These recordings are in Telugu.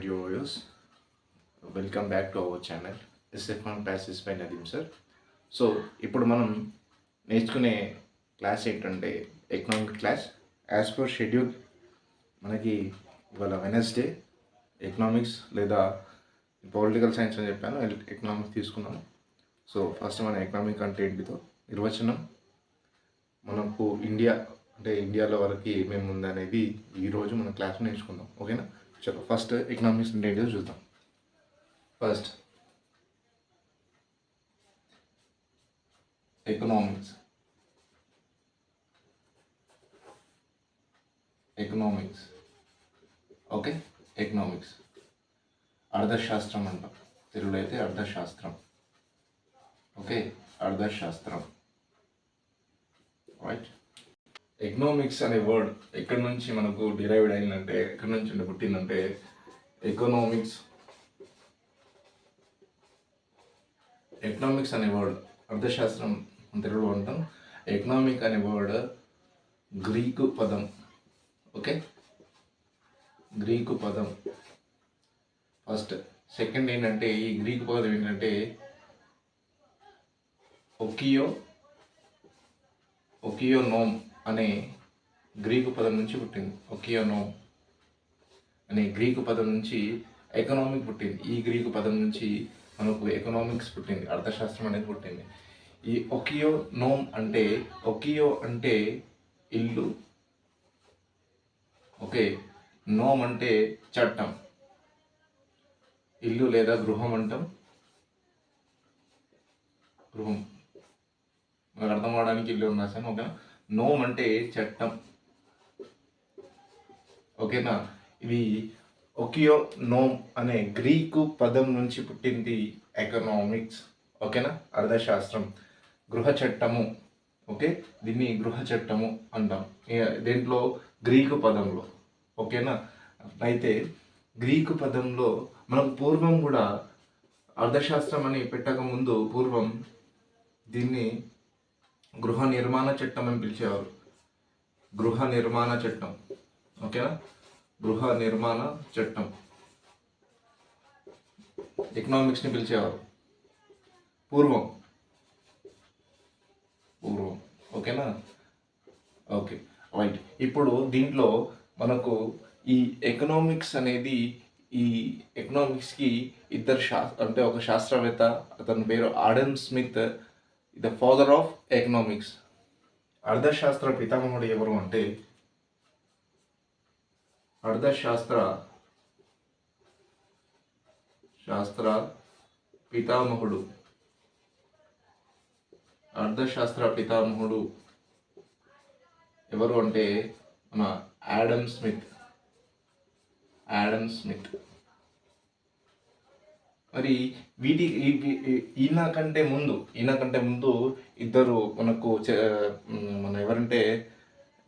dear viewers. Welcome back to our channel. SF1 Classes by Nadeem sir. So ఇప్పుడు మనం నేర్చుకునే క్లాస్ ఏంటంటే economic class. As per schedule మనకి ఇవాళ వెనస్డే ఎకనామిక్స్ లేదా పొలిటికల్ సైన్స్ అని చెప్పాను, ఎకనామిక్స్ తీసుకున్నాము. సో ఫస్ట్ మన ఎకనామిక్ అంటే ఏంటిదో నిర్వచనం, మనకు ఇండియాలో వరకు ఏమేమి ఉందనేది ఈరోజు మన క్లాస్లో నేర్చుకుందాం. ఓకేనా? చలో ఫస్ట్ ఎకనామిక్స్ అంటే ఏంటిదో చూద్దాం. First economics okay. ఎకనామిక్స్ అర్థశాస్త్రం అంటాం, తెలుగులో అయితే అర్థశాస్త్రం. ఓకే, అర్థశాస్త్రం. రైట్. ఎకనామిక్స్ అనే వర్డ్ ఎక్కడి నుంచి మనకు డిరైవ్డ్ అయిందంటే, ఎక్కడి నుంచి పుట్టిందంటే, ఎకనామిక్స్ అనే వర్డ్ అర్థశాస్త్రం తెలుగులో అంటాం. ఎకనామిక్ అనే వర్డ్ గ్రీకు పదం. ఓకే, గ్రీకు పదం ఫస్ట్. సెకండ్ ఏంటంటే, ఈ గ్రీకు పదం ఏంటంటే ఒకియోనోమ్ అనే గ్రీకు పదం నుంచి పుట్టింది. ఒకియోనోమ్ అనే గ్రీకు పదం నుంచి ఎకనామిక్ పుట్టింది. ఈ గ్రీకు పదం నుంచి మనకు ఎకనామిక్స్ పుట్టింది, అర్థశాస్త్రం అనేది పుట్టింది. ఈ ఒకియోనోమ్ అంటే, ఒకియో అంటే ఇల్లు, ఓకే, నోమ్ అంటే చట్టం, ఇల్లు లేదా గృహం అంటాం. గృహం మనకు అర్థం అవడానికి ఇల్లు రాశాను. ఓకేనా? నోమ్ అంటే చట్టం. ఓకేనా? ఇది ఒకియోనోమ్ అనే గ్రీకు పదం నుంచి పుట్టింది ఎకనామిక్స్. ఓకేనా? అర్థశాస్త్రం, గృహ చట్టము. ఓకే, దీన్ని గృహ చట్టము అంటాం దేంట్లో, గ్రీకు పదంలో. ఓకేనా? అయితే గ్రీకు పదంలో మనకు పూర్వం కూడా అర్థశాస్త్రం అని పెట్టక ముందు పూర్వం దీన్ని గృహ నిర్మాణ చట్టం అని పిలిచేవారు. గృహ నిర్మాణ చట్టం. ఓకేనా? గృహ నిర్మాణ చట్టం ఎకనామిక్స్ని పిలిచేవారు పూర్వం. ఓకేనా? Okay, right. ఇప్పుడు దీంట్లో మనకు ఈ ఎకనామిక్స్ అనేది, ఈ ఎకనామిక్స్కి ఇద్దరు అంటే ఒక శాస్త్రవేత్త, అతని పేరు Adam Smith, the father of economics. అర్థశాస్త్ర పితామహుడు ఎవరు అంటే, అర్థశాస్త్ర పితామహుడు ఎవరు అంటే మన ఆడమ్ స్మిత్. మరి ఈయన కంటే ముందు ఇద్దరు మనకు మన ఎవరంటే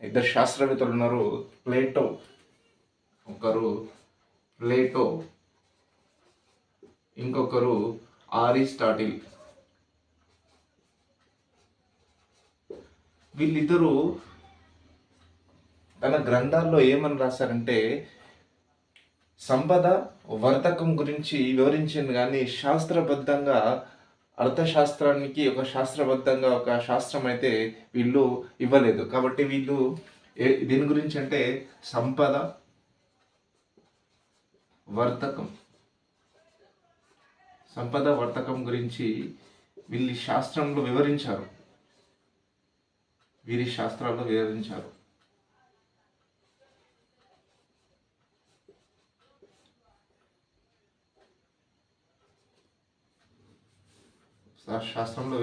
ఇద్దరు శాస్త్రవేత్తలు ఉన్నారు. ప్లేటో, ఇంకొకరు అరిస్టాటిల్. వీళ్ళిద్దరూ తన గ్రంథాల్లో ఏమని రాశారంటే, సంపద వర్తకం గురించి వివరించింది, కానీ శాస్త్రబద్ధంగా అర్థశాస్త్రానికి ఒక శాస్త్రం అయితే వీళ్ళు ఇవ్వలేదు. కాబట్టి వీళ్ళు దీని గురించి అంటే సంపద వర్తకం గురించి వీరి శాస్త్రాల్లో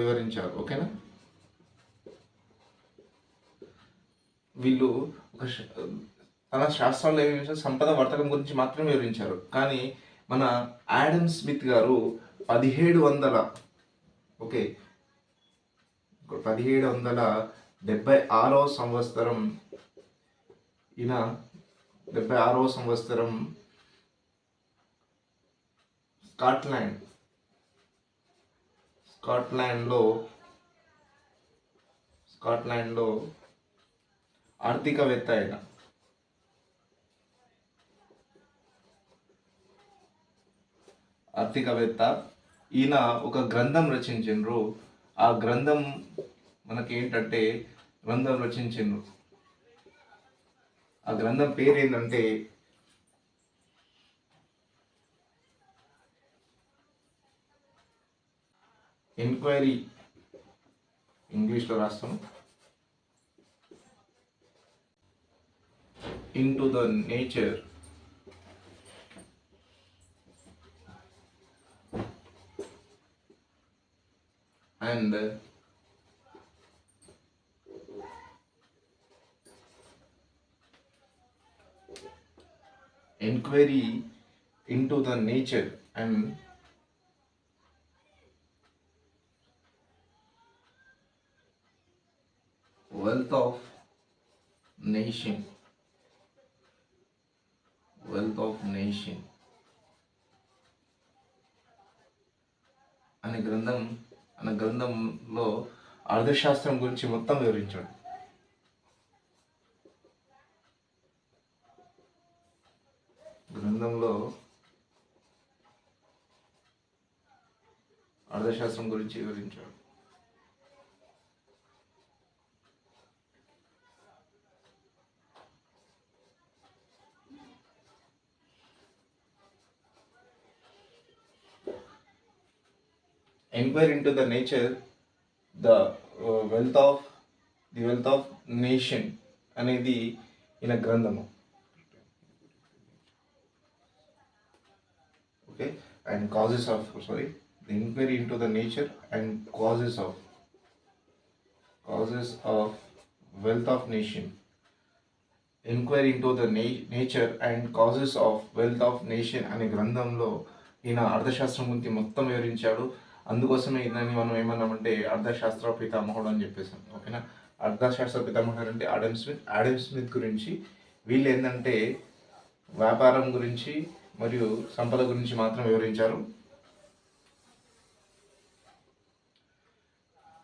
వివరించారు. ఓకేనా? వీళ్ళు తన శాస్త్రాల్లో ఏమి సంపద వర్తకం గురించి మాత్రమే వివరించారు. కానీ మన ఆడమ్ స్మిత్ గారు 1776వ సంవత్సరం, ఈయన 76వ సంవత్సరం స్కాట్లాండ్లో ఆర్థికవేత్త అయిన ఆర్థికవేత్త. ఈయన ఒక గ్రంథం రచించిండ్రు. ఆ గ్రంథం మనకేంటంటే గ్రంథం రచించిండ్రు. ఆ గ్రంథం పేరు ఏంటంటే ఎంక్వైరీ, ఇంగ్లీష్లో రాస్తాను, into the nature and inquiry into the nature and wealth of nation అనే గ్రంథంలో అర్థశాస్త్రం గురించి మొత్తం వివరించాడు. గ్రంథంలో అర్థశాస్త్రం గురించి వివరించాడు. Inquire into the nature, the wealth of nation అనేది ఈయన గ్రంథము. Okay, and causes of the inquiry into the nature and causes of wealth of nation. Inquiry into the nature and causes of wealth of nation అనే గ్రంథంలో ఈయన అర్థశాస్త్రం గురించి మొత్తం వివరించాడు. అందుకోసమే ఇదని మనం ఏమన్నామంటే అర్థశాస్త్ర పితామహుడు అని చెప్పేసాం. ఓకేనా, అర్థశాస్త్ర పితామహుడు అంటే ఆడమ్ స్మిత్ గురించి. వీళ్ళు ఏంటంటే వ్యాపారం గురించి మరియు సంపద గురించి మాత్రం వివరించారు.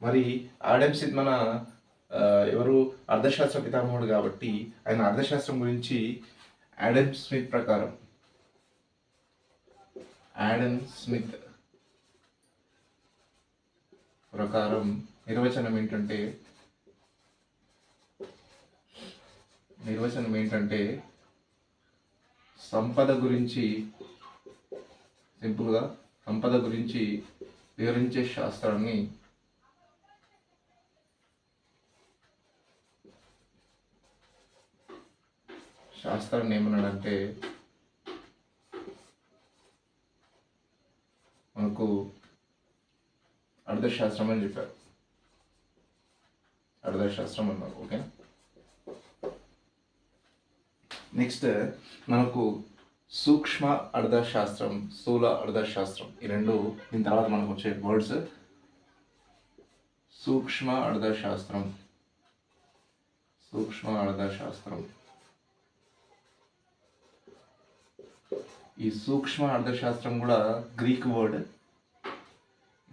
మరి ఆడమ్ స్మిత్ మన ఎవరు అర్థశాస్త్ర పితామహుడు కాబట్టి ఆయన అర్థశాస్త్రం గురించి ఆడమ్ స్మిత్ ప్రకారం నిర్వచనం ఏంటంటే సంపద గురించి సింపుల్గా సంపద గురించి వివరించే శాస్త్రాన్ని ఏమన్నాడంటే మనకు అర్థశాస్త్రం అని చెప్పారు. అర్థశాస్త్రం అన్నారు. ఓకే, నెక్స్ట్ మనకు సూక్ష్మ అర్థశాస్త్రం, స్థూల అర్థశాస్త్రం, ఈ రెండు దీని తర్వాత మనకు వచ్చే వర్డ్స్. సూక్ష్మ అర్థశాస్త్రం ఈ సూక్ష్మ అర్థశాస్త్రం కూడా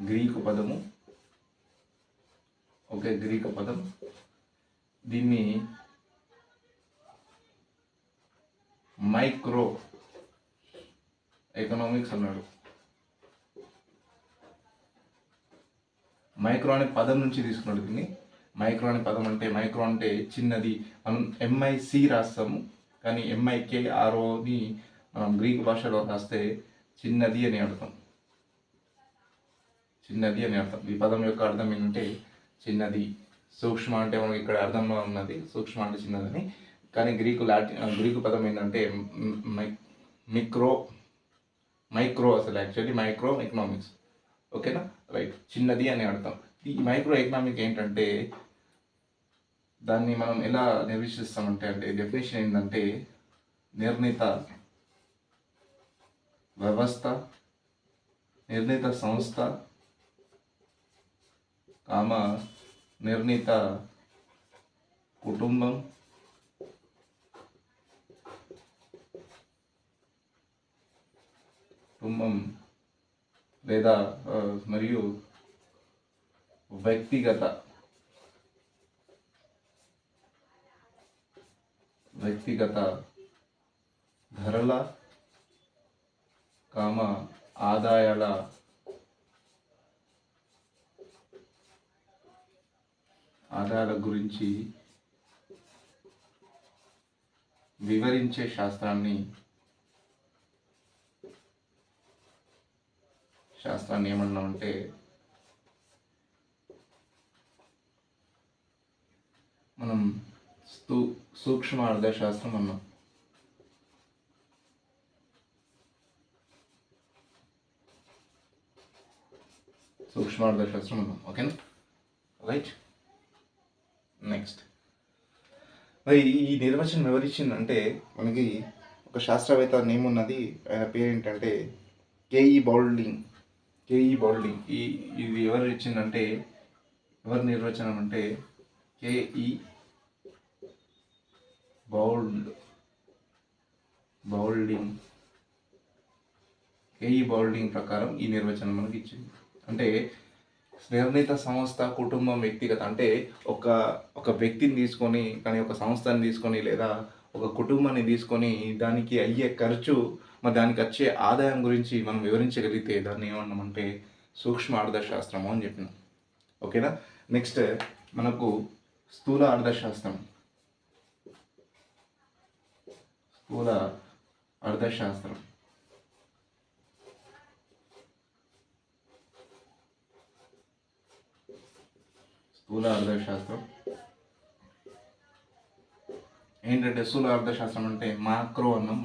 గ్రీకు పదము. ఓకే, గ్రీకు పదం. దీన్ని మైక్రో ఎకనామిక్స్ అన్నాడు. మైక్రో అనే పదం నుంచి తీసుకున్నాడు దీన్ని. మైక్రో అనే పదం అంటే, మైక్రో అంటే చిన్నది. మనం MIC రాస్తాము, కానీ MIKROని మనం గ్రీకు భాషలో రాస్తే చిన్నది అని అర్థం. ఈ పదం యొక్క అర్థం ఏంటంటే చిన్నది. సూక్ష్మ అంటే మనకి ఇక్కడ అర్థంలో ఉన్నది, సూక్ష్మ అంటే చిన్నదని. కానీ గ్రీకు పదం ఏంటంటే మైక్రో అసలు యాక్చువల్లీ మైక్రో ఎకనామిక్స్. ఓకేనా, రైట్, చిన్నది అని అర్థం. ఈ మైక్రో ఎకనామిక్ ఏంటంటే దాన్ని మనం ఎలా నిర్వచిస్తామంటే డెఫినేషన్ ఏంటంటే నిర్ణీత వ్యవస్థ, నిర్ణీత సంస్థ, నిర్ణీత కుటుంబం, లేదా మరియు వ్యక్తిగత ధరల, ఆదాయాల గురించి వివరించే శాస్త్రాన్ని ఏమన్నామంటే మనం సూక్ష్మ అర్థశాస్త్రం అన్నాం. సూక్ష్మార్థశాస్త్రం అన్నాం. ఓకేనా, రైట్. నెక్స్ట్ మరి ఈ నిర్వచనం ఎవరిచ్చిందంటే మనకి ఒక శాస్త్రవేత్త నేమ్ ఉన్నది. ఆయన పేరు ఏంటంటే కేఈ బౌల్డింగ్. ఇది ఎవరు ఇచ్చిందంటే, ఎవరి నిర్వచనం అంటే కేఈ బౌల్డింగ్ ప్రకారం ఈ నిర్వచనం మనకి ఇచ్చింది. అంటే నిర్ణీత సంస్థ, కుటుంబం, వ్యక్తిగత అంటే ఒక వ్యక్తిని తీసుకొని, కానీ ఒక సంస్థని తీసుకొని, లేదా ఒక కుటుంబాన్ని తీసుకొని దానికి అయ్యే ఖర్చు, మరి దానికి వచ్చే ఆదాయం గురించి మనం వివరించగలిగితే దాన్ని ఏమన్నామంటే సూక్ష్మ అర్థశాస్త్రము అని చెప్పినాం. ఓకేనా. నెక్స్ట్ మనకు స్థూల అర్థశాస్త్రం. స్థూల అర్థశాస్త్రం ఏంటంటే, స్థూల అర్థశాస్త్రం అంటే మాక్రో అన్నాం.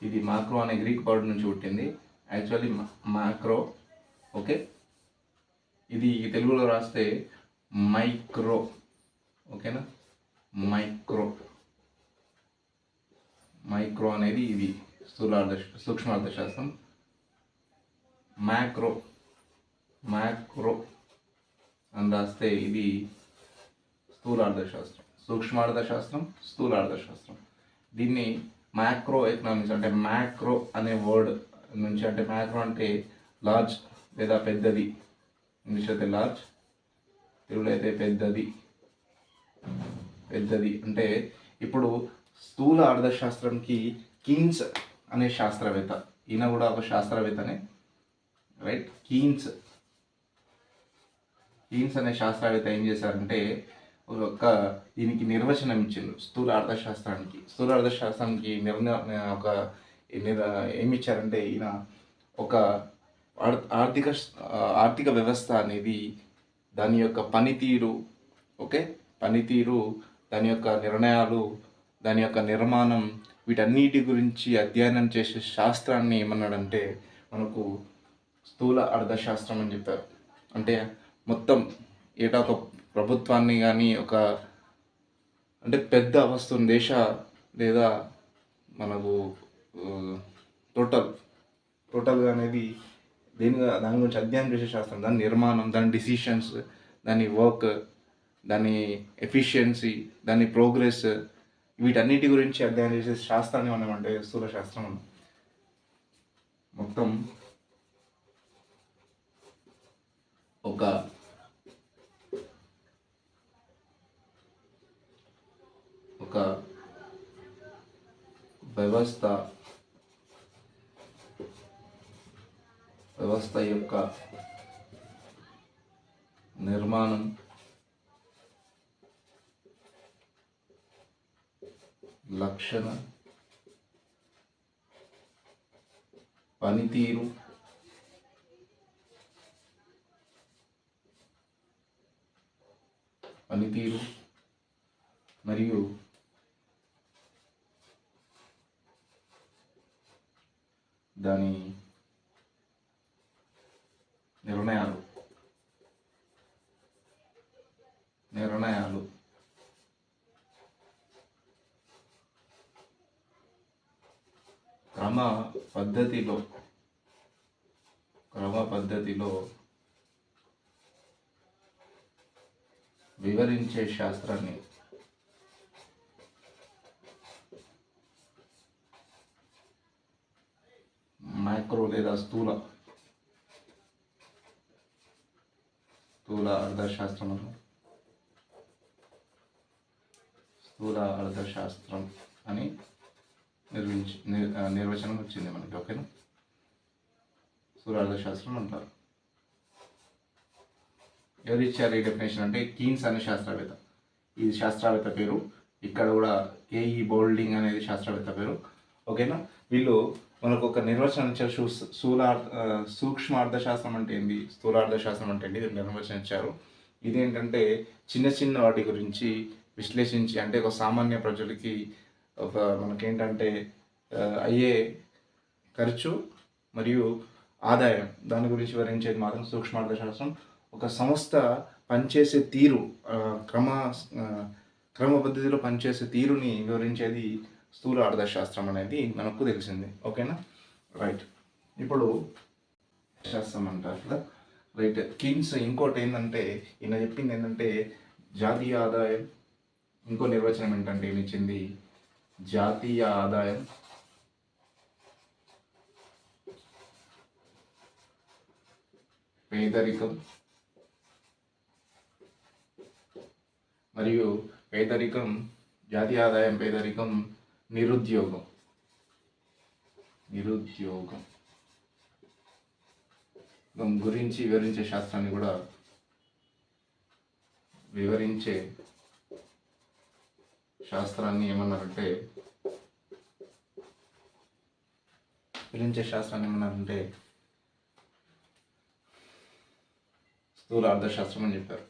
ఇది మాక్రో అనే గ్రీక్ వర్డ్ నుంచి పుట్టింది. Actually macro. ఓకే, ఇది తెలుగులో రాస్తే మైక్రో. ఓకేనా, మైక్రో అనేది ఇది సూక్ష్మ అర్థశాస్త్రం. మ్యాక్రో అని రాస్తే ఇది స్థూలార్థశాస్త్రం. సూక్ష్మార్థశాస్త్రం, స్థూలార్థశాస్త్రం. దీన్ని మ్యాక్రో ఎకనామిక్స్ అంటే మ్యాక్రో అనే వర్డ్ నుంచి, అంటే మ్యాక్రో అంటే లార్జ్ లేదా పెద్దది, ఇంగ్లీష్ అయితే లార్జ్, తెలుగులో అయితే పెద్దది అంటే ఇప్పుడు స్థూల అర్థశాస్త్రంకి కీన్స్ అనే శాస్త్రవేత్త, ఈయన కూడా ఒక శాస్త్రవేత్తనే, రైట్. కీన్స్ అనే శాస్త్రవేత్త ఏం చేశారంటే దీనికి నిర్వచనం ఇచ్చిండు. స్థూల అర్థశాస్త్రానికి ఏమి ఇచ్చారంటే, ఈయన ఒక ఆర్థిక వ్యవస్థ అనేది దాని యొక్క పనితీరు, దాని యొక్క నిర్ణయాలు, దాని యొక్క నిర్మాణం, వీటన్నిటి గురించి అధ్యయనం చేసే శాస్త్రాన్ని ఏమన్నాడంటే మనకు స్థూల అర్థశాస్త్రం అని చెప్పారు. అంటే మొత్తం ఒక ప్రభుత్వాన్ని కానీ, అంటే పెద్ద వస్తువుని, లేదా మనకు టోటల్గా అనేది దాని గురించి అధ్యయనం చేసే శాస్త్రం, దాని నిర్మాణం, దాని డిసిషన్స్, దాని వర్క్, దాని ఎఫిషియన్సీ, దాని ప్రోగ్రెస్, వీటన్నిటి గురించి అధ్యయనం చేసే శాస్త్రాన్ని మనం అంటే స్థూల శాస్త్రం అన్నాం. మొత్తం ఒక వ్యవస్థ యొక్క నిర్మాణం, లక్షణ, పనితీరు, మరియు దాని నిర్ణయాలు క్రమ పద్ధతిలో వివరించే శాస్త్రాన్ని మైక్రో లేదా స్థూల అర్థశాస్త్రం అని నిర్వచనం వచ్చింది మనకి. ఓకేనా, స్థూలార్థశాస్త్రం అంటారు. ఎవరు ఇచ్చారు ఈ డెఫినేషన్ అంటే కీన్స్ అనే శాస్త్రవేత్త. ఈ శాస్త్రవేత్త పేరు ఇక్కడ కూడా కేఈ బౌల్డింగ్ అనేది శాస్త్రవేత్త పేరు. ఓకేనా, వీళ్ళు మనకు ఒక నిర్వచనం ఇచ్చారు. సూక్ష్మార్థశాస్త్రం అంటే ఏంది, స్థూలార్థశాస్త్రం అంటే ఏంటి, నిర్వచనం ఇచ్చారు. ఇదేంటంటే చిన్న చిన్న వాటి గురించి విశ్లేషించి, అంటే ఒక సామాన్య ప్రజలకి ఒక మనకేంటంటే అయ్యే ఖర్చు మరియు ఆదాయం దాని గురించి వివరించేది మాత్రం సూక్ష్మార్థశాస్త్రం. ఒక సంస్థ పనిచేసే తీరు, క్రమ పద్ధతిలో పనిచేసే తీరుని వివరించేది స్థూల అర్థశాస్త్రం అనేది మనకు తెలిసింది. ఓకేనా, రైట్. ఇప్పుడు శాస్త్రం అంటారు కదా, రైట్. కీన్స్ ఇంకోటి ఏంటంటే ఈయన చెప్పింది ఏంటంటే జాతీయ ఆదాయం. ఇంకో నిర్వచనం ఏంటంటే ఈయన ఇచ్చింది జాతీయ ఆదాయం, పేదరికం మరియు జాతీయ ఆదాయం, పేదరికం, నిరుద్యోగం గురించి వివరించే శాస్త్రాన్ని కూడా వివరించే శాస్త్రాన్ని ఏమన్నారంటే స్థూల అర్థశాస్త్రం అని చెప్పారు.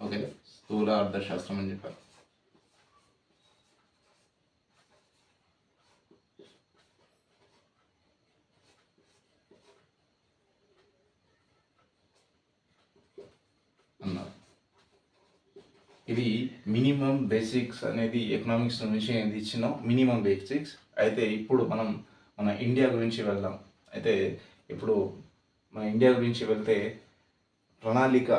ఓకే, స్థూల అర్థశాస్త్రం అని చెప్పారు. అన్నారు. ఇది మినిమం బేసిక్స్ అనేది ఎకనామిక్స్ నుంచి ఏది ఇచ్చినాం, మినిమం బేసిక్స్. అయితే ఇప్పుడు మనం మన ఇండియా గురించి వెళ్దాం. అయితే ఇప్పుడు మన ఇండియా గురించి వెళ్తే ప్రణాళిక,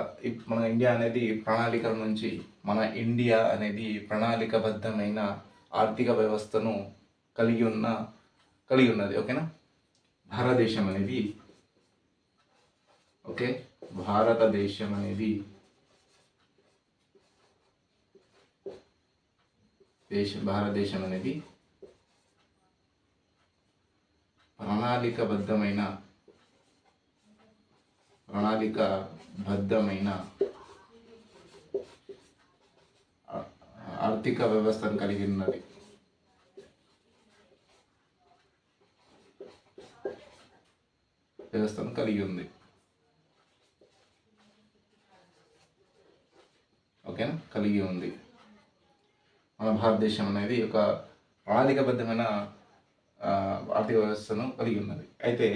మన ఇండియా అనేది ప్రణాళికల నుంచి, మన ఇండియా అనేది ప్రణాళికబద్ధమైన ఆర్థిక వ్యవస్థను కలిగి ఉన్నది. ఓకేనా, భారతదేశం అనేది భారతదేశం అనేది ప్రణాళికబద్ధమైన ఆర్థిక వ్యవస్థను కలిగి ఉన్నది. ఓకేనా, కలిగి ఉంది. మన భారతదేశం అనేది ఒక ప్రణాళికబద్ధమైన ఆర్థిక వ్యవస్థను కలిగి ఉన్నది. అయితే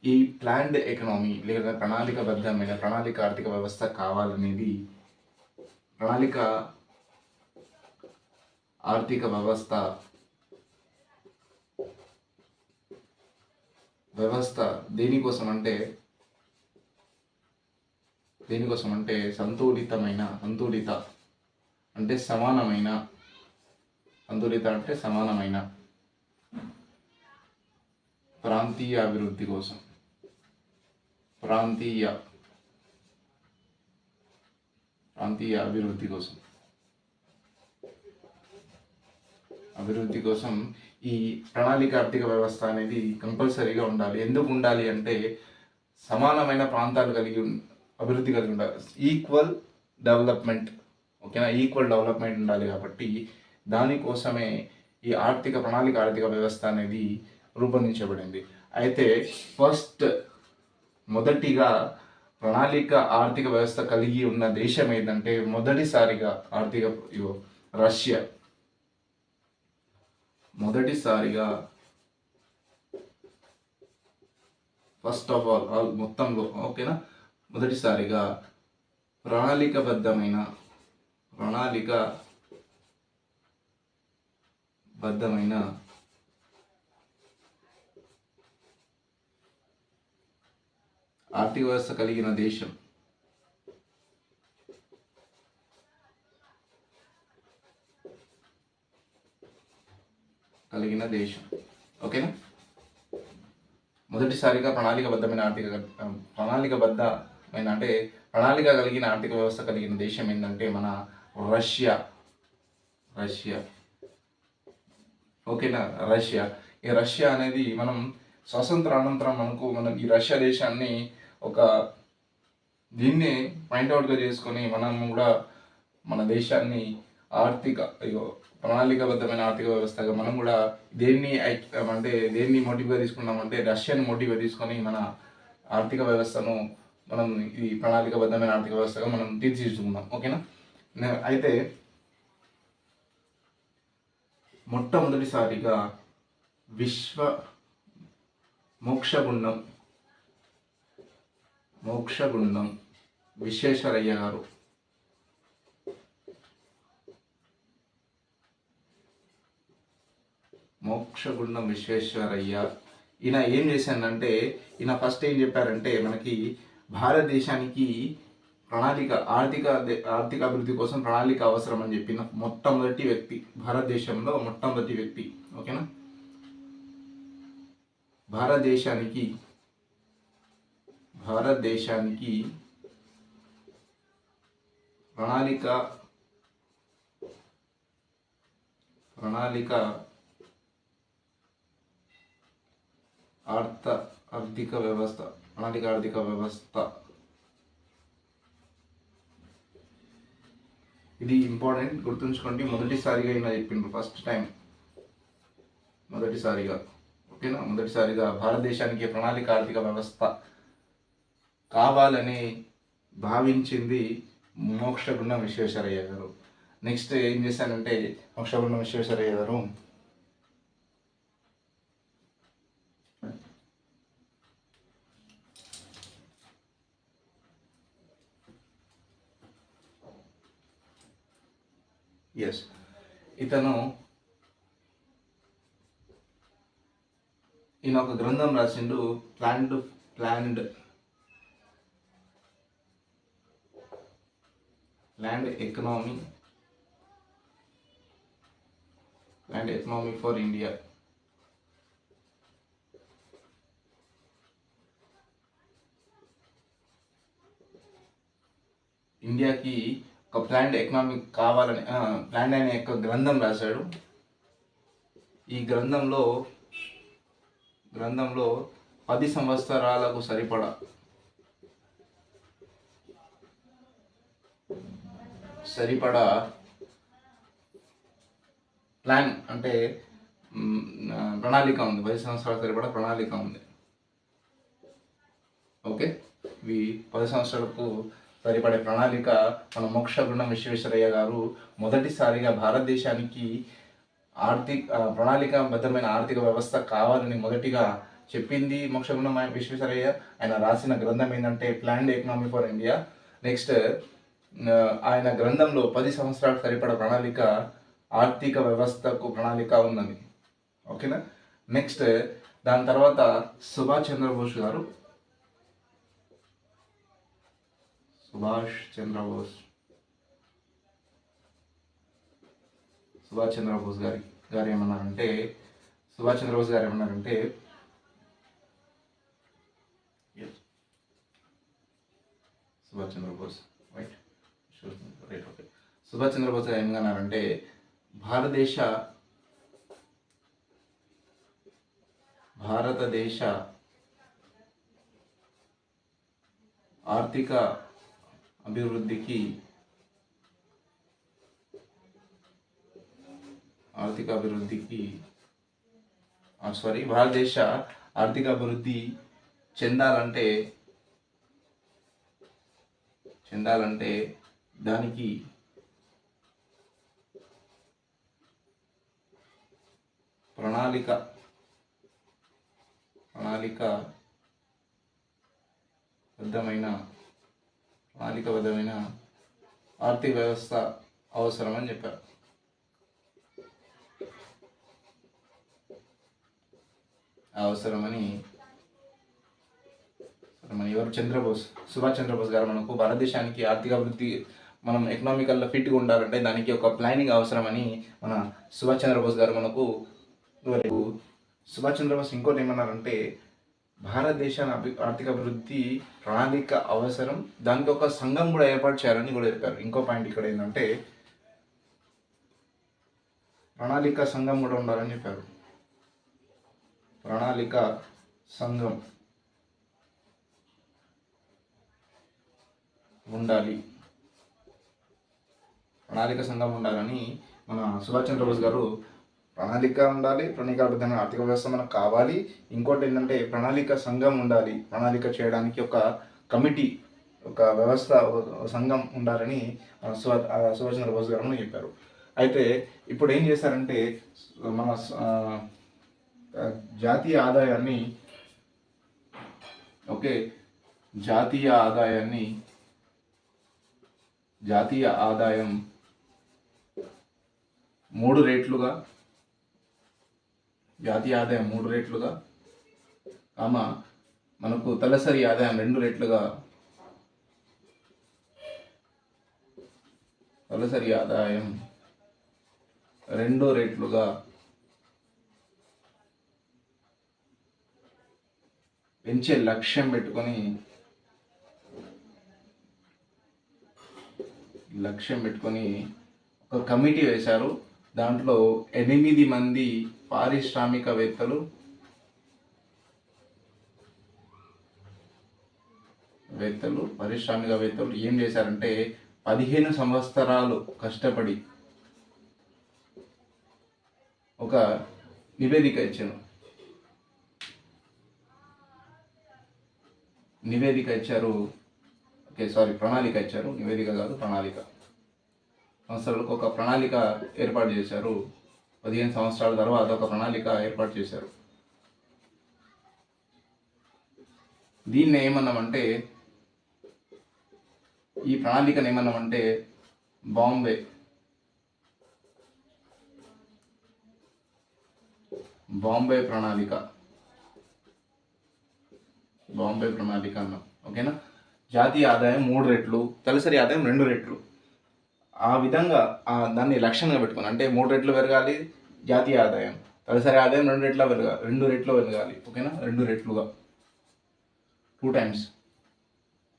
ఈ ప్లాన్డ్ ఎకనామీ లేదా ప్రణాళిక ఆర్థిక వ్యవస్థ కావాలనేది, ప్రణాళిక ఆర్థిక వ్యవస్థ దేనికోసం అంటే సంతులిత అంటే సమానమైన ప్రాంతీయ అభివృద్ధి కోసం, ఈ ప్రణాళిక ఆర్థిక వ్యవస్థ అనేది కంపల్సరీగా ఉండాలి. ఎందుకు ఉండాలి అంటే సమానమైన ప్రాంతాలు అభివృద్ధి కలిగి ఉండాలి. Equal development. ఓకేనా, ఈక్వల్ డెవలప్మెంట్ ఉండాలి. కాబట్టి దానికోసమే ఈ ప్రణాళిక ఆర్థిక వ్యవస్థ అనేది రూపొందించబడింది. అయితే మొదటిగా ప్రణాళిక ఆర్థిక వ్యవస్థ కలిగి ఉన్న దేశం ఏంటంటే మొదటిసారిగా రష్యా. ఫస్ట్ ఆఫ్ ఆల్ మొత్తంలో, ఓకేనా, మొదటిసారిగా ప్రణాళికబద్ధమైన ఆర్థిక వ్యవస్థ కలిగిన దేశం ఓకేనా, మొదటిసారిగా ప్రణాళిక కలిగిన ఆర్థిక వ్యవస్థ కలిగిన దేశం ఏంటంటే మన రష్యా. ఓకేనా, రష్యా. ఈ రష్యా అనేది మనం స్వతంత్ర అనంతరం మనం ఈ రష్యా దేశాన్ని ఒక దీన్ని పాయింట్అవుట్గా చేసుకొని మనం కూడా మన దేశాన్ని ప్రణాళికాబద్ధమైన ఆర్థిక వ్యవస్థగా మనం కూడా దేన్ని మోటివ్గా తీసుకున్నామంటే రష్యాని మోటివ్గా తీసుకొని మన ఆర్థిక వ్యవస్థను మనం ఈ ప్రణాళికాబద్ధమైన ఆర్థిక వ్యవస్థగా మనం తీర్చిదిద్దుకుందాం. ఓకేనా? అయితే మొట్టమొదటిసారిగా విశ్వ మోక్షగుండం విశ్వేశ్వరయ్య గారు మోక్షగుండం విశ్వేశ్వరయ్య ఈయన ఏం చేశానంటే ఈయన ఫస్ట్ ఏం చెప్పారంటే మనకి భారతదేశానికి ఆర్థిక అభివృద్ధి కోసం ప్రణాళిక అవసరం అని చెప్పిన మొట్టమొదటి వ్యక్తి, భారతదేశంలో మొట్టమొదటి వ్యక్తి. ఓకేనా? భారతదేశానికి ప్రణాళిక ఆర్థిక వ్యవస్థ ఇది ఇంపార్టెంట్, గుర్తుంచుకోండి. మొదటిసారిగా ఇలా చెప్పిండ్రు, ఫస్ట్ టైం, మొదటిసారిగా. ఓకేనా? మొదటిసారిగా భారతదేశానికి ప్రణాళిక ఆర్థిక వ్యవస్థ కావాలని భావించింది మోక్షగుండం విశ్వేశ్వరయ్య గారు. నెక్స్ట్ ఏం చేశానంటే మోక్షగుండం విశ్వేశ్వరయ్య గారు ఈయన ఒక గ్రంథం రాసిండు, ప్లాన్డ్ ఎకనామీ ఫర్ ఇండియా. ఇండియాకి ఒక ప్లాన్డ్ ఎకనామీ కావాలని ప్లాన్డ్ అనే ఒక గ్రంథం రాశాడు. ఈ గ్రంథంలో 10 సంవత్సరాలకు సరిపడా ప్లాన్ అంటే ప్రణాళిక ఉంది. 10 సంవత్సరాల సరిపడా ప్రణాళిక ఉంది. ఓకే, ఇవి 10 సంవత్సరాలకు సరిపడే ప్రణాళిక మన మోక్షగుండం విశ్వేశ్వరయ్య గారు మొదటిసారిగా భారతదేశానికి ప్రణాళికాబద్ధమైన ఆర్థిక వ్యవస్థ కావాలని మొదటిగా చెప్పింది మోక్షగుండం విశ్వేశ్వరయ్య. ఆయన రాసిన గ్రంథం ఏంటంటే planned economy for India. Next ఆయన గ్రంథంలో 10 సంవత్సరాలకు సరిపడ ఆర్థిక వ్యవస్థకు ప్రణాళిక ఉన్నది. ఓకేనా? నెక్స్ట్ దాని తర్వాత సుభాష్ చంద్రబోస్ గారు ఏమన్నారంటే సుభాష్ చంద్రబోస్ గారు ఏమన్నారంటే భారతదేశ ఆర్థిక అభివృద్ధికి భారతదేశ ఆర్థిక అభివృద్ధి చెందాలంటే దానికి ప్రణాళికబద్ధమైన ఆర్థిక వ్యవస్థ అవసరమని చెప్పారు. అవసరమని ఎవరు సుభాష్ చంద్రబోస్ గారు మనకు భారతదేశానికి ఆర్థిక అభివృద్ధి మనం ఎకనామికల్లో ఫిట్గా ఉండాలంటే దానికి ఒక ప్లానింగ్ అవసరమని మన సుభాష్ చంద్రబోస్ గారు మనకు సుభాష్ చంద్రబోస్ ఇంకోటి ఏమన్నారంటే భారతదేశ ఆర్థిక అభివృద్ధి ప్రణాళిక అవసరం, దానికి ఒక సంఘం కూడా ఏర్పాటు చేయాలని కూడా చెప్పారు. ఇంకో పాయింట్ ఇక్కడ ఏంటంటే ప్రణాళిక సంఘం కూడా ఉండాలని చెప్పారు. ప్రణాళిక సంఘం ఉండాలి. ప్రణాళిక సంఘం ఉండాలని మన సుభాష్ చంద్రబోస్ గారు ప్రణాళిక ఉండాలి, ప్రణాళికాబద్ధమైన ఆర్థిక వ్యవస్థ మనకు కావాలి. ఇంకోటి ఏంటంటే ప్రణాళిక సంఘం ఉండాలి, ప్రణాళిక చేయడానికి ఒక కమిటీ, ఒక వ్యవస్థ, సంఘం ఉండాలని సుభాష్ చంద్రబోస్ గారు చెప్పారు. అయితే ఇప్పుడు ఏం చేశారంటే మన జాతీయ ఆదాయాన్ని జాతీయ ఆదాయం 3 రేట్లుగా, మనకు తలసరి ఆదాయం 2 రేట్లుగా, పెంచే లక్ష్యం పెట్టుకొని ఒక కమిటీ వేశారు. దాంట్లో 8 మంది పారిశ్రామికవేత్తలు ఏం చేశారంటే 15 సంవత్సరాలు కష్టపడి ఒక నివేదిక ఇచ్చారు. ప్రణాళిక ఇచ్చారు. నివేదిక కాదు, ప్రణాళిక. సంవత్సరాలకు ఒక ప్రణాళిక ఏర్పాటు చేశారు. 15 సంవత్సరాల తర్వాత ఒక ప్రణాళిక ఏర్పాటు చేశారు. దీన్ని ఏమన్నామంటే, ఈ ప్రణాళికను ఏమన్నామంటే బాంబే ప్రణాళిక అన్నాం. ఓకేనా? జాతీయ ఆదాయం 3 రెట్లు, తలసరి ఆదాయం 2 రెట్లు. ఆ విధంగా దాన్ని లక్ష్యంగా పెట్టుకుని, అంటే 3 రెట్లు పెరగాలి జాతీయ ఆదాయం, తలసరి ఆదాయం 2 రెట్లు పెరగాలి. ఓకేనా? 2 రెట్లుగా, 2 times.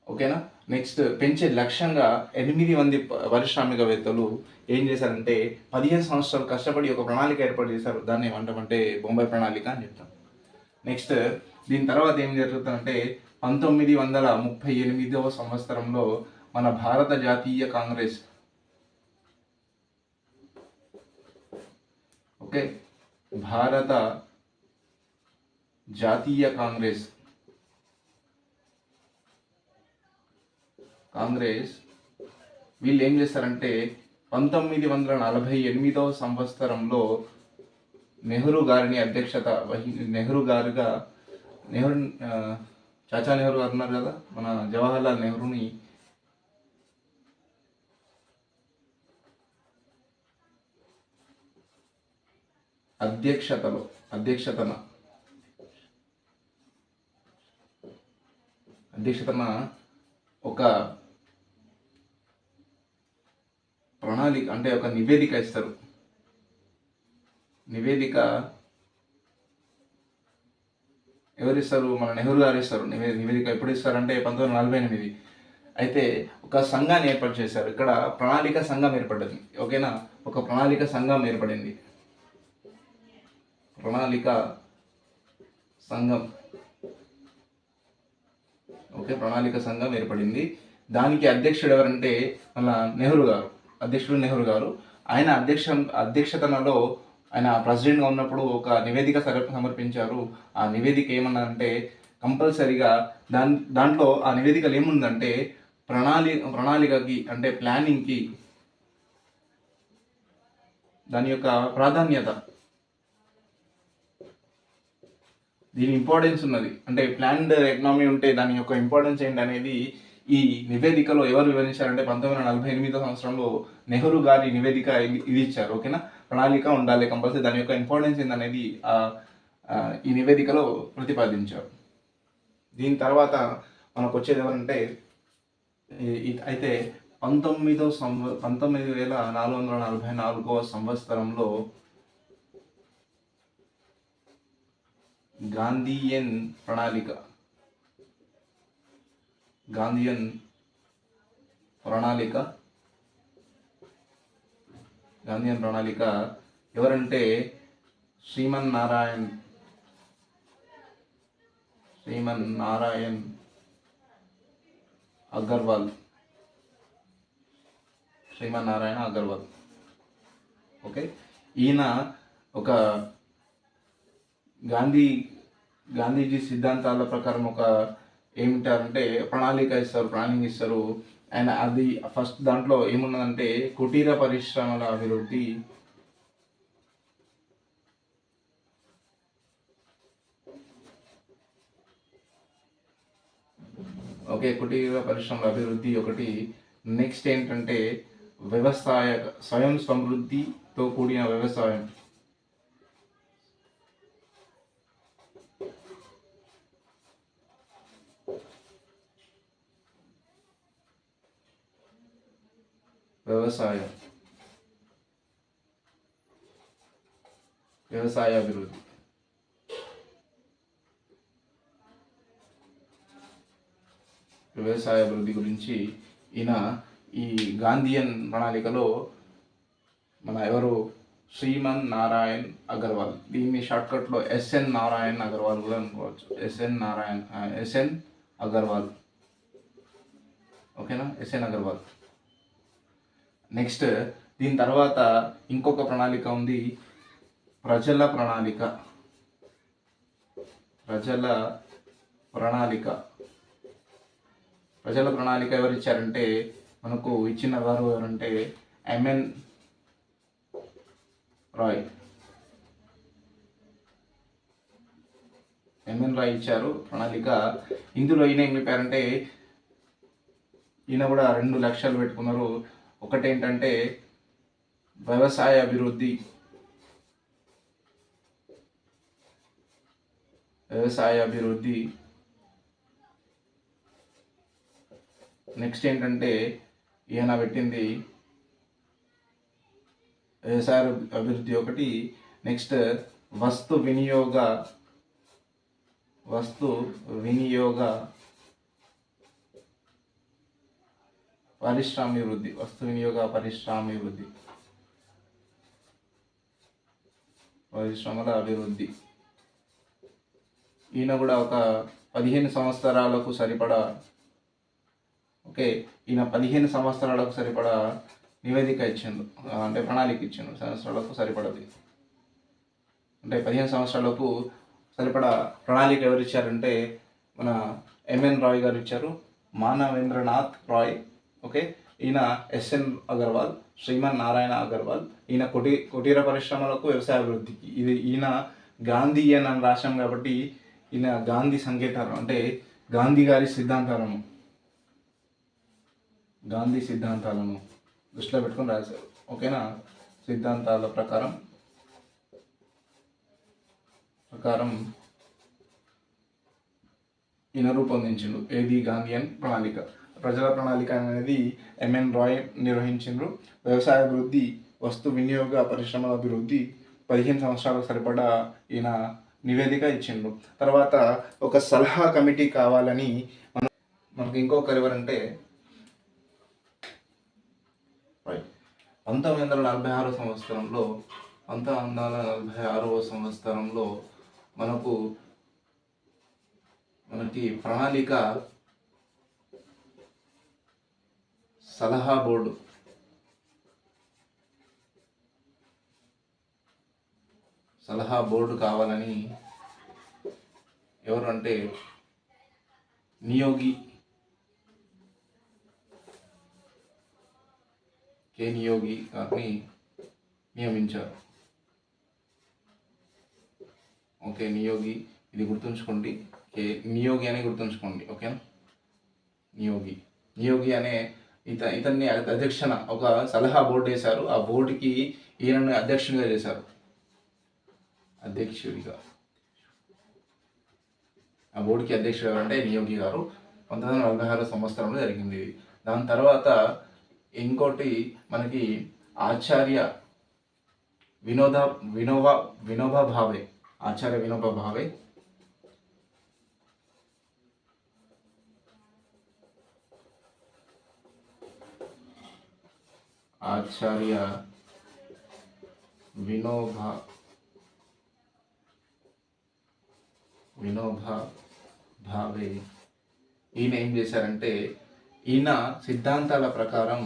ఓకేనా? నెక్స్ట్ పెంచే లక్ష్యంగా 8 మంది పారిశ్రామికవేత్తలు ఏం చేశారంటే 15 సంవత్సరాలు కష్టపడి ఒక ప్రణాళిక ఏర్పాటు చేశారు. దాన్ని ఏమంటామంటే బొంబాయి ప్రణాళిక అని చెప్తాం. నెక్స్ట్ దీని తర్వాత ఏం జరుగుతుందంటే 1938వ సంవత్సరంలో మన భారత జాతీయ కాంగ్రెస్, భారత జాతీయ కాంగ్రెస్ వీళ్ళు ఏం చేస్తారంటే 1948వ సంవత్సరంలో నెహ్రూ చాచా నెహ్రూ గారు ఉన్నారు కదా, మన జవహర్లాల్ నెహ్రూని అధ్యక్షతన ఒక ప్రణాళిక, అంటే ఒక నివేదిక ఇస్తారు. నివేదిక ఎవరిస్తారు? మన నెహ్రూ గారు ఇస్తారు. నివేదిక ఎప్పుడు ఇస్తారంటే 1948. అయితే ఒక సంఘాన్ని ఏర్పాటు చేశారు. ఇక్కడ ప్రణాళిక సంఘం ఏర్పడింది. ఓకేనా? ఒక ప్రణాళిక సంఘం ఏర్పడింది. ప్రణాళిక సంఘం ఏర్పడింది. దానికి అధ్యక్షుడు ఎవరంటే మన నెహ్రూ గారు. ఆయన అధ్యక్షతనలో ఆయన ప్రెసిడెంట్గా ఉన్నప్పుడు ఒక నివేదిక సమర్పించారు. ఆ నివేదిక ఏమన్నారంటే కంపల్సరీగా దాంట్లో ఆ నివేదికలు ఏముందంటే ప్రణాళికకి, అంటే ప్లానింగ్కి దాని యొక్క ప్రాధాన్యత, దీని ఇంపార్టెన్స్ ఉన్నది. అంటే ప్లాన్డ్ ఎకనామీ ఉంటే దాని యొక్క ఇంపార్టెన్స్ ఏంటి అనేది ఈ నివేదికలో ఎవరు వివరించారంటే 1948వ సంవత్సరంలో నెహ్రూ గారి నివేదిక ఇది ఇచ్చారు. ఓకేనా? ప్రణాళిక ఉండాలి కంపల్సరీ, దాని యొక్క ఇంపార్టెన్స్ ఏంటనేది ఈ నివేదికలో ప్రతిపాదించారు. దీని తర్వాత మనకు వచ్చేది ఎవరంటే అయితే 1944వ సంవత్సరంలో గాంధీయన్ ప్రణాళిక ఎవరంటే శ్రీమన్నారాయణ్ శ్రీమన్నారాయణ్ అగర్వాల్. శ్రీమన్నారాయణ అగర్వాల్. ఓకే, ఈయన ఒక గాంధీజీ సిద్ధాంతాల ప్రకారం ఒక ఏమిటారంటే ప్రణాళిక ఇస్తారు. అండ్ అది ఫస్ట్ దాంట్లో ఏమున్నదంటే కుటీర పరిశ్రమల అభివృద్ధి, ఓకే, కుటీర పరిశ్రమల అభివృద్ధి ఒకటి. నెక్స్ట్ ఏంటంటే స్వయం సమృద్ధితో కూడిన వ్యవసాయం. వ్యవసాయ అభివృద్ధి. వ్యవసాయ అభివృద్ధి గురించి ఈయన ఈ గాంధీయన్ ప్రణాళికలో మన ఎవరు శ్రీమన్ నారాయణ్ అగర్వాల్, దీన్ని షార్ట్కట్లో ఎస్ఎన్ నారాయణ్ అగర్వాల్ కూడా అనుకోవచ్చు. ఎస్ఎన్ అగర్వాల్. ఓకేనా, ఎస్ఎన్ అగర్వాల్. నెక్స్ట్ దీని తర్వాత ఇంకొక ప్రణాళిక ఉంది, ప్రజల ప్రణాళిక. ప్రజల ప్రణాళిక ఎవరు ఇచ్చారంటే మనకు ఇచ్చిన వారు ఎవరంటే ఎంఎన్ రాయ్ ఇచ్చారు ప్రణాళిక. ఇందులో ఈయన ఏం చెప్పారంటే ఈయన కూడా 2 లక్ష్యాలు పెట్టుకున్నారు. ఒకటేంటంటే వ్యవసాయ అభివృద్ధి, నెక్స్ట్ ఏంటంటే ఈయన పెట్టింది వ్యవసాయ అభివృద్ధి ఒకటి. నెక్స్ట్ వస్తు వినియోగ పరిశ్రమాభివృద్ధి. పరిశ్రమల అభివృద్ధి. ఈయన కూడా ఒక 15 సంవత్సరాలకు సరిపడా, ఓకే, ఈయన 15 సంవత్సరాలకు సరిపడా నివేదిక ఇచ్చిండు, అంటే ప్రణాళిక ఇచ్చిండు. సంవత్సరాలకు సరిపడది అంటే 15 సంవత్సరాలకు సరిపడా ప్రణాళిక ఎవరు ఇచ్చారంటే మన ఎంఎన్ రాయ్ గారు ఇచ్చారు, మానవేంద్రనాథ్ రాయ్. ఓకే, ఈయన ఎస్ఎన్ అగర్వాల్, శ్రీమన్ నారాయణ అగర్వాల్. ఈయన కుటీర పరిశ్రమలకు వ్యవసాయ అభివృద్ధికి. ఇది ఈయన గాంధీయన్ అని రాశాం కాబట్టి ఈయన గాంధీ సంకేతాలను అంటే గాంధీ గారి సిద్ధాంతాలను దృష్టిలో పెట్టుకొని రాశారు. ఓకేనా, సిద్ధాంతాల ప్రకారం ఈయన రూపొందించిండు. ఏది గాంధీయన్ ప్రణాళిక. ప్రజల ప్రణాళిక అనేది ఎంఎన్ రాయ్ నిర్వహించిండ్రు. వ్యవసాయ అభివృద్ధి, వస్తు వినియోగ పరిశ్రమల అభివృద్ధి 15 సంవత్సరాలకు సరిపడా ఈయన నివేదిక ఇచ్చిండ్రు. తర్వాత ఒక సలహా కమిటీ కావాలని మనకు ఇంకొకరు ఎవరంటే 1946 సంవత్సరంలో మనకి ప్రణాళిక సలహా బోర్డు కావాలని ఎవరు అంటే నియోగి గారిని నియమించారు. ఓకే, నియోగి, ఇది గుర్తుంచుకోండి, నియోగి అని గుర్తుంచుకోండి. ఓకేనా, నియోగి అనే ఇతన్ని అధ్యక్షన ఒక సలహా బోర్డు వేశారు. ఆ బోర్డుకి ఈయనను అధ్యక్షుడిగా చేశారు. ఆ బోర్డుకి అధ్యక్షుడు ఎవరంటే నియోగి గారు. 1946 సంవత్సరంలో జరిగింది. దాని తర్వాత ఇంకోటి మనకి ఆచార్య వినోబా భావే. ఆచార్య వినోబా భావే. ఈయన ఏం చేశారంటే ఈయన సిద్ధాంతాల ప్రకారం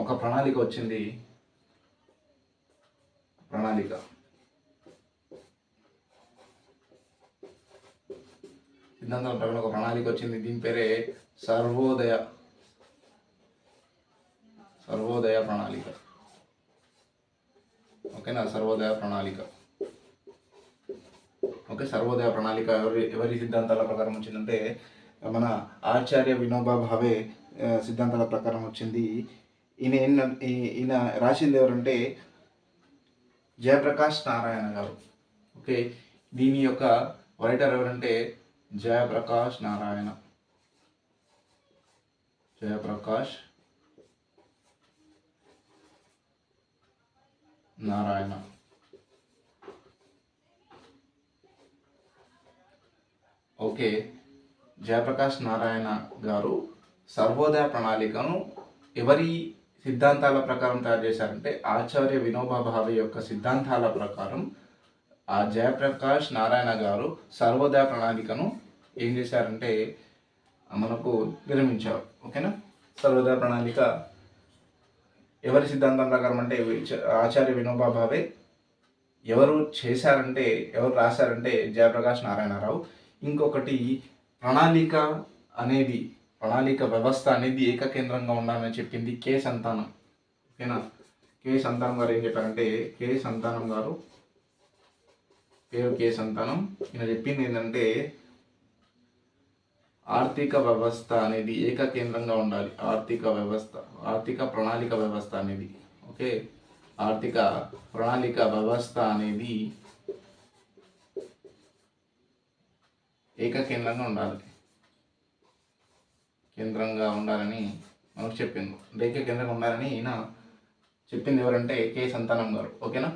ఒక ప్రణాళిక వచ్చింది. సిద్ధాంతాల ప్రకారం ఒక ప్రణాళిక వచ్చింది. దీని పేరే సర్వోదయ ప్రణాళిక. ఓకేనా? సర్వోదయ ప్రణాళిక. సర్వోదయ ప్రణాళిక ఎవరి సిద్ధాంతాల ప్రకారం వచ్చిందంటే మన ఆచార్య వినోబా భావే సిద్ధాంతాల ప్రకారం వచ్చింది. ఈయన రాసింది ఎవరంటే జయప్రకాష్ నారాయణ గారు. ఓకే, దీని యొక్క రైటర్ ఎవరంటే జయప్రకాష్ నారాయణ. ఓకే, జయప్రకాష్ నారాయణ గారు సర్వోదయ ప్రణాళికను ఎవరి సిద్ధాంతాల ప్రకారం తయారు చేశారంటే ఆచార్య వినోబా భావే యొక్క సిద్ధాంతాల ప్రకారం ఆ జయప్రకాష్ నారాయణ గారు సర్వోదయ ప్రణాళికను ఏం చేశారంటే మనకు నిర్మించారు. ఓకేనా? సర్వోదయ ప్రణాళిక ఎవరి సిద్ధాంతం ప్రకారం అంటే ఆచార్య వినోబా భావే. ఎవరు రాశారంటే జయప్రకాష్ నారాయణరావు. ఇంకొకటి ప్రణాళిక వ్యవస్థ అనేది ఏకకేంద్రంగా ఉండాలని చెప్పింది కె సంతానం. ఓకేనా? కె సంతానం గారు ఏం చెప్పారంటే కె సంతానం ఈయన చెప్పింది ఏంటంటే ఆర్థిక వ్యవస్థ అనేది ఏకకేంద్రంగా ఉండాలి. ఆర్థిక ప్రణాళిక వ్యవస్థ అనేది ఓకే ఆర్థిక ప్రణాళిక వ్యవస్థ అనేది ఏకకేంద్రంగా ఉండాలని మనకు చెప్పింది. ఏకకేంద్రంగా ఉండాలని ఈయన చెప్పింది ఎవరంటే కె సంతానం గారు. ఓకేనా?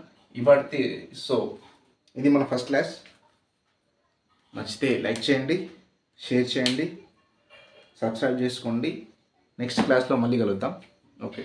ఇది మన ఫస్ట్ క్లాస్. నచ్చితే లైక్ చేయండి, షేర్ చేయండి, సబ్స్క్రైబ్ చేసుకోండి. నెక్స్ట్ క్లాస్లో మళ్ళీ కలుద్దాం. ఓకే.